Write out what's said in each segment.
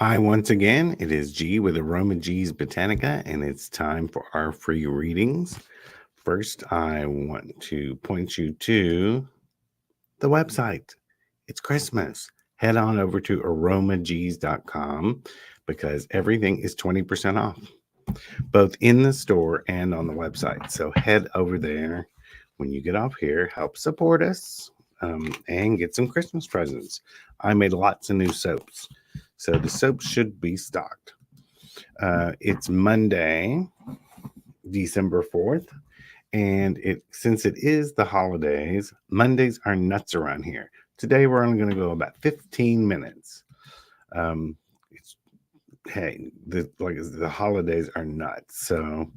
Hi, once again. It is G with aromaG's Botanica, and it's time for our free readings. First, I want to point you to the website. It's Christmas. Head on over to aromags.com because everything is 20% off, both in the store and on the website. So head over there when you get off here, help support us, and get some Christmas presents. I made lots of new soaps. So the soap should be stocked. It's Monday, December 4th, and since it is the holidays, Mondays are nuts around here. Today we're only going to go about 15 minutes. It's hey, the holidays are nuts, so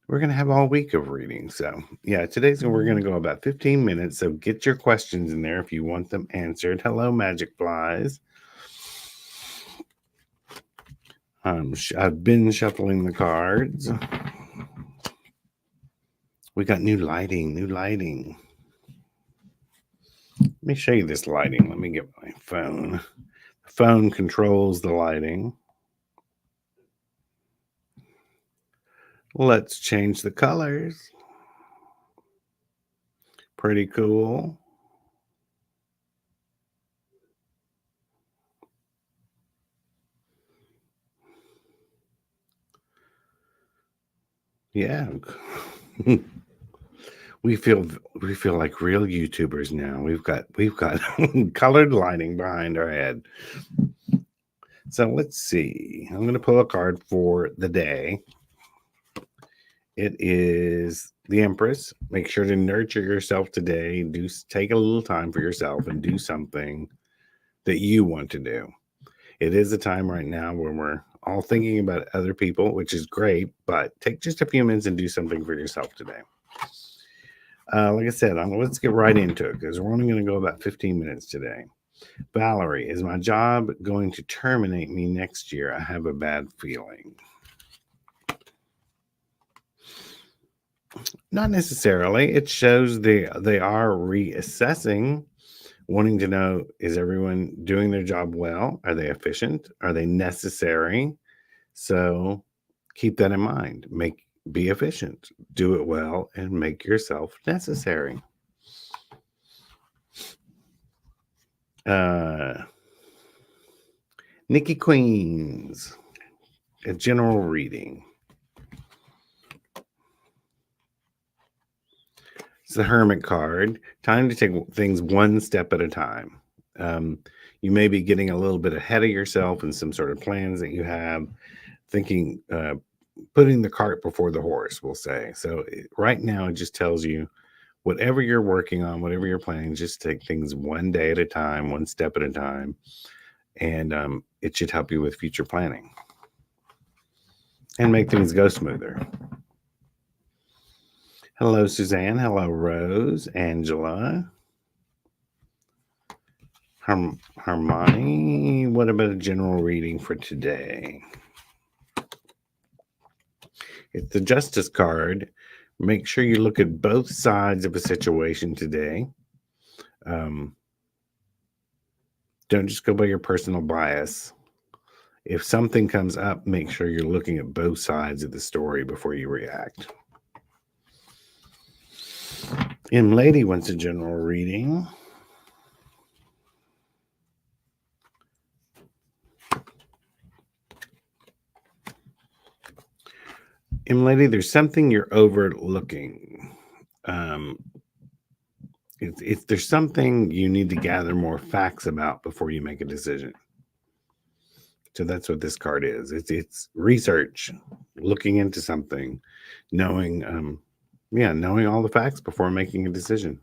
we're going to have all week of reading. So yeah, we're going to go about 15 minutes. So get your questions in there if you want them answered. Hello, Magic Flies. I've been shuffling the cards. We got new lighting. Let me show you this lighting. Let me get my phone. The phone controls the lighting. Let's change the colors. Pretty cool. Yeah. we feel like real YouTubers now. We've got colored lighting behind our head. So let's see. I'm going to pull a card for the day. It is the Empress. Make sure to nurture yourself today. Take a little time for yourself and do something that you want to do. It is a time right now where we're all thinking about other people, which is great, but take just a few minutes and do something for yourself today. Like I said, let's get right into it because we're only going to go about 15 minutes today. Valerie, is my job going to terminate me next year? I have a bad feeling. Not necessarily. It shows they are reassessing, wanting to know, is everyone doing their job well? Are they efficient? Are they necessary? So keep that in mind. Be efficient, do it well, and make yourself necessary. Nikki Queens, a general reading. It's the Hermit card. Time to take things one step at a time. You may be getting a little bit ahead of yourself in some sort of plans that you have, thinking, putting the cart before the horse, we'll say. So right now, it just tells you whatever you're working on, whatever you're planning, just take things one day at a time, one step at a time, and it should help you with future planning and make things go smoother. Hello, Suzanne. Hello, Rose, Angela, Hermione. What about a general reading for today? It's the Justice card. Make sure you look at both sides of a situation today. Don't just go by your personal bias. If something comes up, make sure you're looking at both sides of the story before you react. Lady wants a general reading. Lady, there's something you're overlooking. There's something you need to gather more facts about before you make a decision. So that's what this card is. It's research, looking into something, knowing all the facts before making a decision.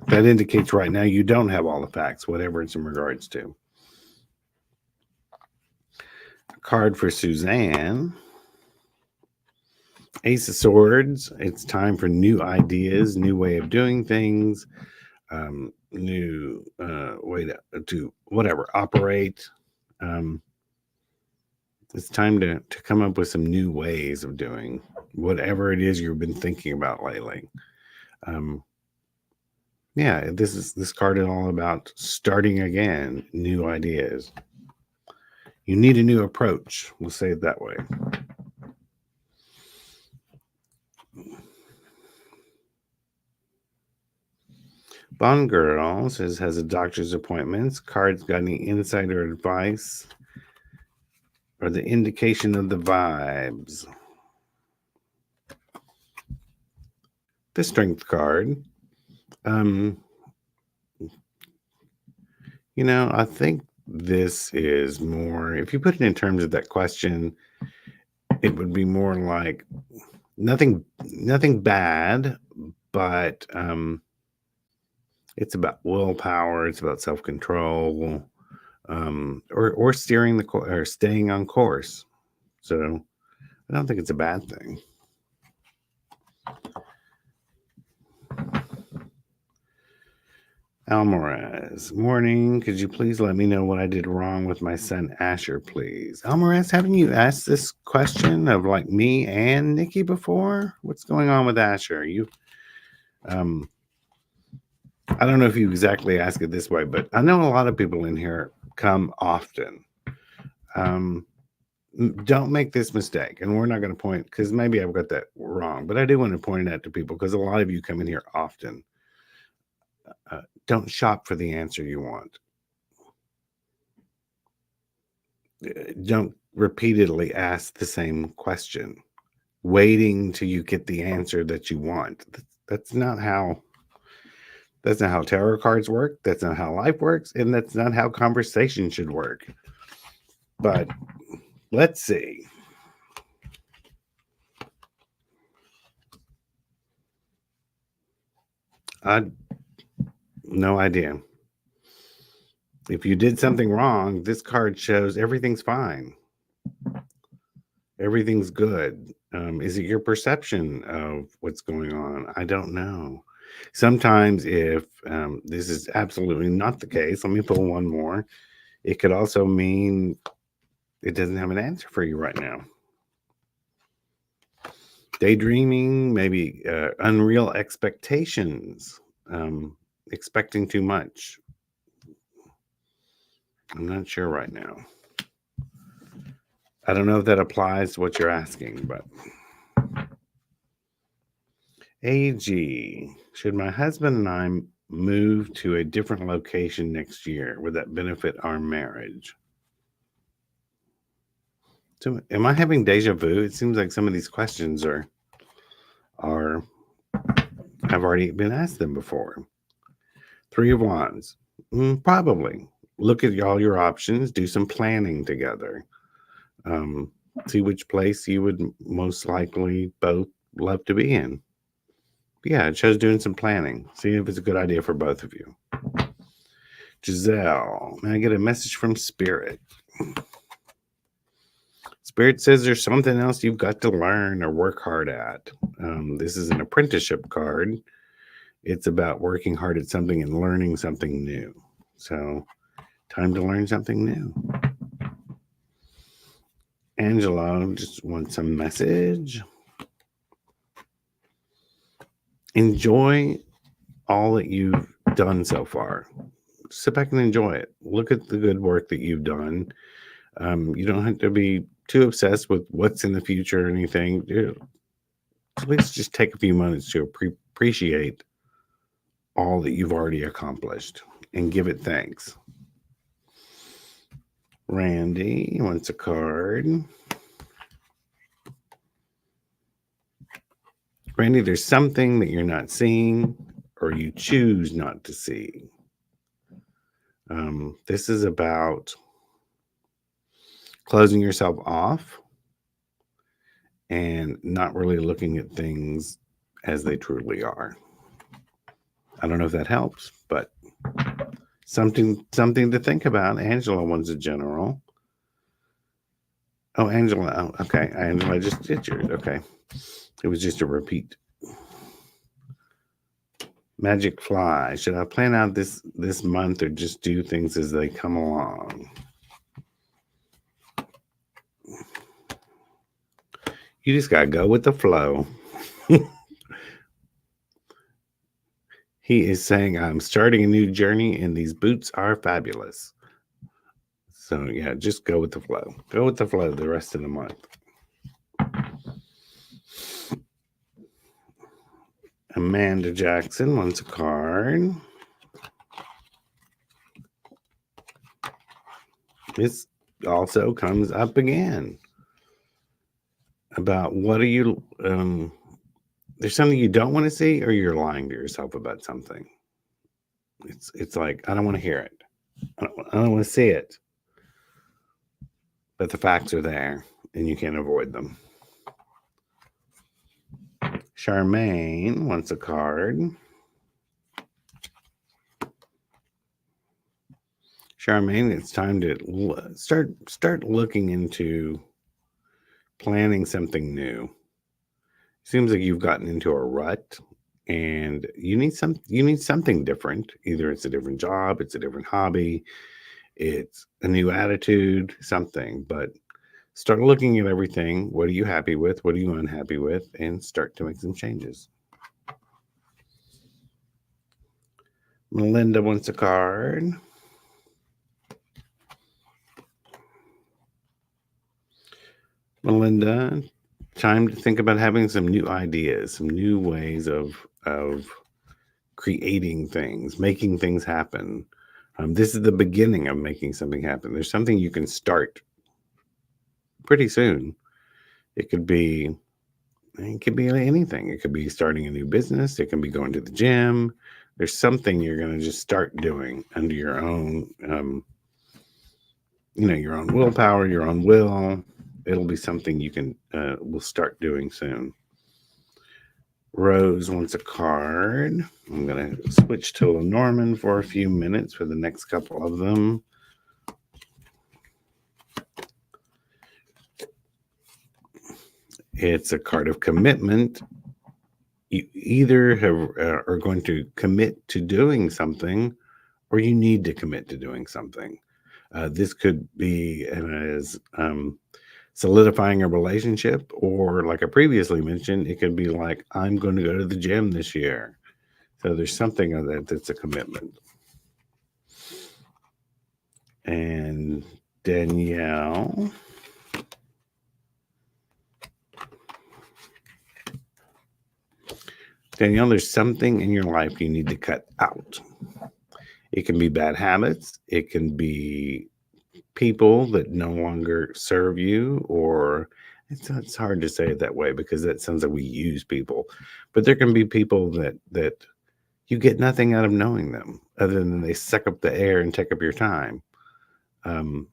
That indicates right now you don't have all the facts, whatever it's in regards to. A card for Suzanne. Ace of Swords. It's time for new ideas, new way of doing things, new way to whatever, operate. It's time to come up with some new ways of doing whatever it is you've been thinking about lately. Yeah, this card is all about starting again, new ideas. You need a new approach. We'll say it that way. Bond Girl says has a doctor's appointments. Cards got any insider advice or the indication of the vibes? The Strength card. I think this is more, if you put it in terms of that question, it would be more like nothing bad, but it's about willpower, it's about self-control, or steering or staying on course. So I don't think it's a bad thing. Almaraz, morning. Could you please let me know what I did wrong with my son Asher, please? Almaraz, haven't you asked this question of like me and Nikki before? What's going on with Asher? I don't know if you exactly ask it this way, but I know a lot of people in here come often. Don't make this mistake, and we're not going to point because maybe I've got that wrong, but I do want to point it out to people because a lot of you come in here often. Don't shop for the answer you want. Don't repeatedly ask the same question, waiting till you get the answer that you want. That's not how tarot cards work. That's not how life works, and that's not how conversation should work. But let's see. No idea. If you did something wrong, this card shows everything's fine. Everything's good. Is it your perception of what's going on? I don't know. Sometimes, if this is absolutely not the case, let me pull one more. It could also mean it doesn't have an answer for you right now. Daydreaming, maybe unreal expectations, expecting too much. I'm not sure right now. I don't know if that applies to what you're asking, but AG, should my husband and I move to a different location next year? Would that benefit our marriage? So, am I having deja vu? It seems like some of these questions are I've already been asked them before. Three of Wands, probably. Look at all your options. Do some planning together. See which place you would most likely both love to be in. Yeah, it shows doing some planning. See if it's a good idea for both of you. Giselle, may I get a message from Spirit? Spirit says there's something else you've got to learn or work hard at. This is an apprenticeship card. It's about working hard at something and learning something new. So, time to learn something new. Angela just wants a message. Enjoy all that you've done so far. Sit back and enjoy it. Look at the good work that you've done. You don't have to be too obsessed with what's in the future or anything. Please just take a few moments to appreciate all that you've already accomplished and give it thanks. Randy wants a card. Randy, there's something that you're not seeing or you choose not to see. This is about closing yourself off and not really looking at things as they truly are. I don't know if that helps, but something to think about. Angela wants a general. Oh, Angela. Oh, okay. Angela just did yours. Okay. It was just a repeat. Magic Fly. Should I plan out this month or just do things as they come along? You just gotta go with the flow. He is saying, I'm starting a new journey and these boots are fabulous. So, yeah, just go with the flow. Go with the flow the rest of the month. Amanda Jackson wants a card. This also comes up again about what are you, there's something you don't want to see, or you're lying to yourself about something. It's like, I don't want to hear it. I don't want to see it. But the facts are there and you can't avoid them. Charmaine wants a card. Charmaine, it's time to start looking into planning something new. Seems like you've gotten into a rut and you need something different. Either it's a different job, it's a different hobby, it's a new attitude, something. But start looking at everything. What are you happy with? What are you unhappy with? And start to make some changes. Melinda wants a card. Melinda, time to think about having some new ideas, some new ways of creating things, making things happen. This is the beginning of making something happen. There's something you can start pretty soon. It could be anything. It could be starting a new business. It can be going to the gym. There's something you're going to just start doing under your own, your own willpower, your own will. It'll be something you can will start doing soon. Rose wants a card. I'm going to switch to Lenormand for a few minutes for the next couple of them. It's a card of commitment. You either are going to commit to doing something, or you need to commit to doing something. This could be as solidifying a relationship, or like I previously mentioned, it could be like, I'm going to go to the gym this year. So there's something of that that's a commitment. And Danielle. Danielle, there's something in your life you need to cut out. It can be bad habits. It can be people that no longer serve you, or it's hard to say it that way because that sounds like we use people. But there can be people that you get nothing out of knowing them other than they suck up the air and take up your time. And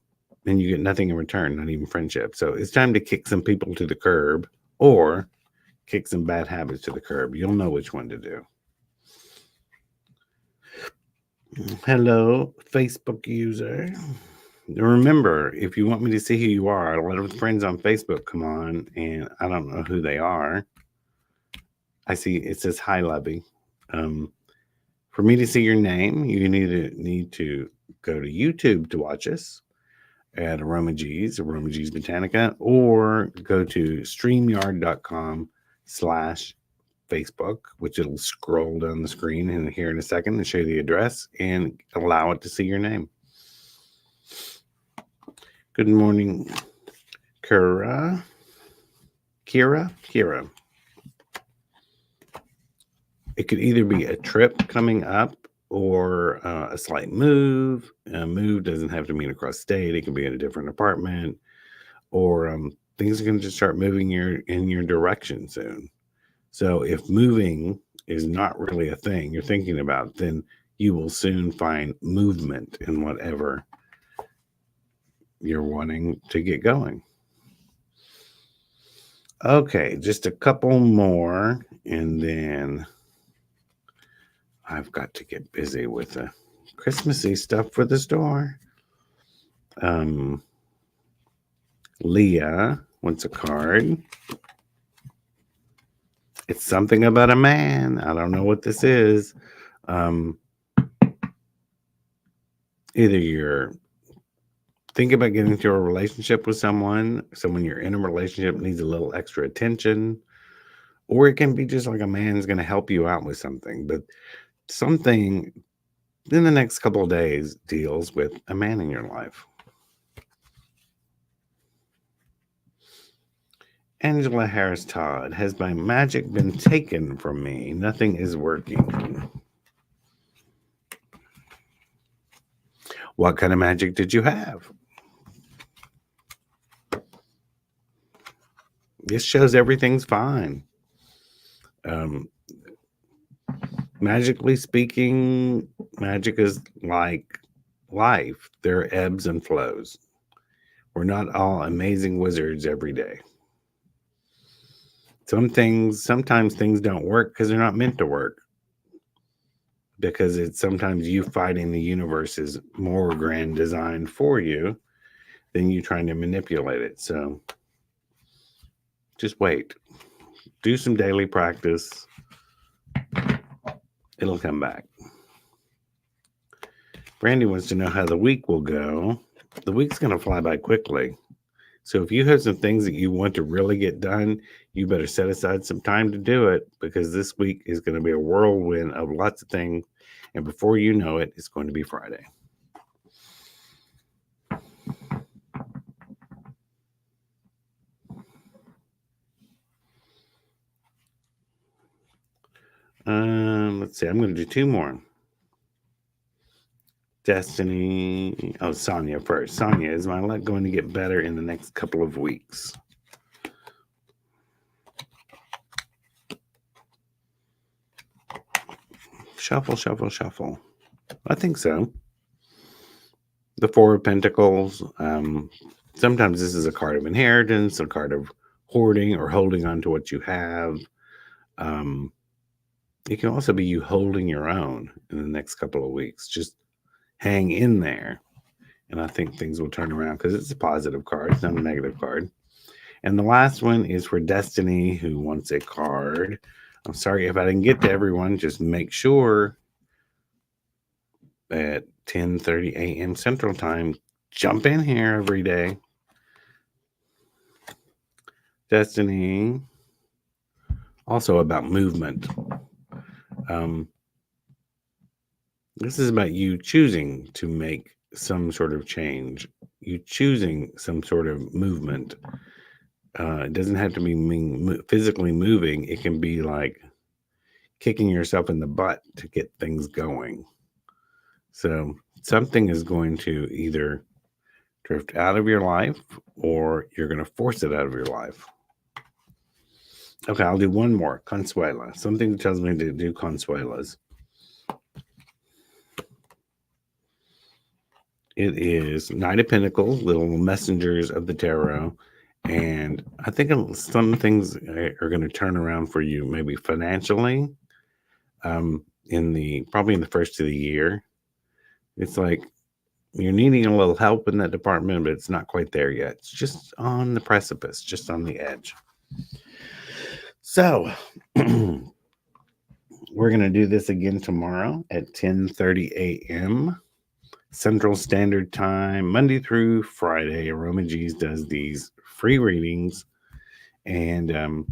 you get nothing in return, not even friendship. So it's time to kick some people to the curb or kick some bad habits to the curb. You'll know which one to do. Hello, Facebook user. Remember, if you want me to see who you are, a lot of friends on Facebook come on, and I don't know who they are. I see it says hi, Lovey. For me to see your name, you need to go to YouTube to watch us at aromaG's Botanica, or go to streamyard.com/Facebook, which it'll scroll down the screen in here in a second and show you the address and allow it to see your name. Good morning, Kira. It could either be a trip coming up or a slight move. A move doesn't have to mean across state. It can be in a different apartment, or things are going to just start moving in your direction soon. So if moving is not really a thing you're thinking about, then you will soon find movement in whatever you're wanting to get going. Okay, just a couple more, and then I've got to get busy with the Christmassy stuff for the store. Leah wants a card. It's something about a man. I don't know what this is. Either you're thinking about getting into a relationship with someone you're in a relationship needs a little extra attention, or it can be just like a man's going to help you out with something. But Something in the next couple of days deals with a man in your life. Angela Harris Todd, has my magic been taken from me? Nothing is working. What kind of magic did you have? This shows everything's fine. Magically speaking, magic is like life. There are ebbs and flows. We're not all amazing wizards every day. Sometimes things don't work because they're not meant to work. Because it's sometimes you fighting the universe's more grand design for you than you trying to manipulate it. So just wait. Do some daily practice. It'll come back. Brandy wants to know how the week will go. The week's going to fly by quickly. So if you have some things that you want to really get done, you better set aside some time to do it, because this week is going to be a whirlwind of lots of things. And before you know it, it's going to be Friday. Let's see. I'm going to do two more. Destiny. Oh, Sonia first. Sonia, is my luck going to get better in the next couple of weeks? Shuffle, shuffle, shuffle. I think so. The Four of Pentacles. Sometimes this is a card of inheritance, a card of hoarding or holding on to what you have. It can also be you holding your own in the next couple of weeks. Just hang in there. And I think things will turn around because it's a positive card. It's not a negative card. And the last one is for Destiny, who wants a card. I'm sorry if I didn't get to everyone. Just make sure at 10:30 a.m. Central Time, jump in here every day. Destiny. Also about movement. This is about you choosing to make some sort of change. You choosing some sort of movement. It doesn't have to be physically moving. It can be like kicking yourself in the butt to get things going. So something is going to either drift out of your life or you're going to force it out of your life. Okay, I'll do one more. Consuela. Something tells me to do Consuelas. It is Knight of Pentacles, little messengers of the tarot. And I think some things are going to turn around for you, maybe financially, probably in the first of the year. It's like you're needing a little help in that department, but it's not quite there yet. It's just on the precipice, just on the edge. So we're going to do this again tomorrow at 10:30 a.m. Central Standard Time, Monday through Friday. aromaG does these free readings. And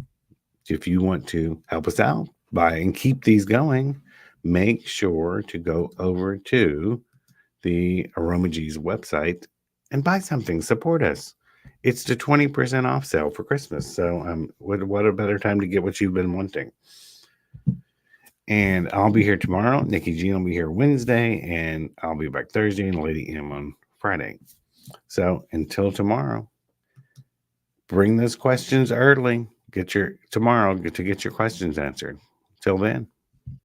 if you want to help us out and keep these going, make sure to go over to the aromaG's website and buy something. Support us. It's the 20% off sale for Christmas. So what a better time to get what you've been wanting. And I'll be here tomorrow. Nikki G will be here Wednesday, and I'll be back Thursday, and Lady M on Friday. So until tomorrow, bring those questions early. Get your questions answered. Till then.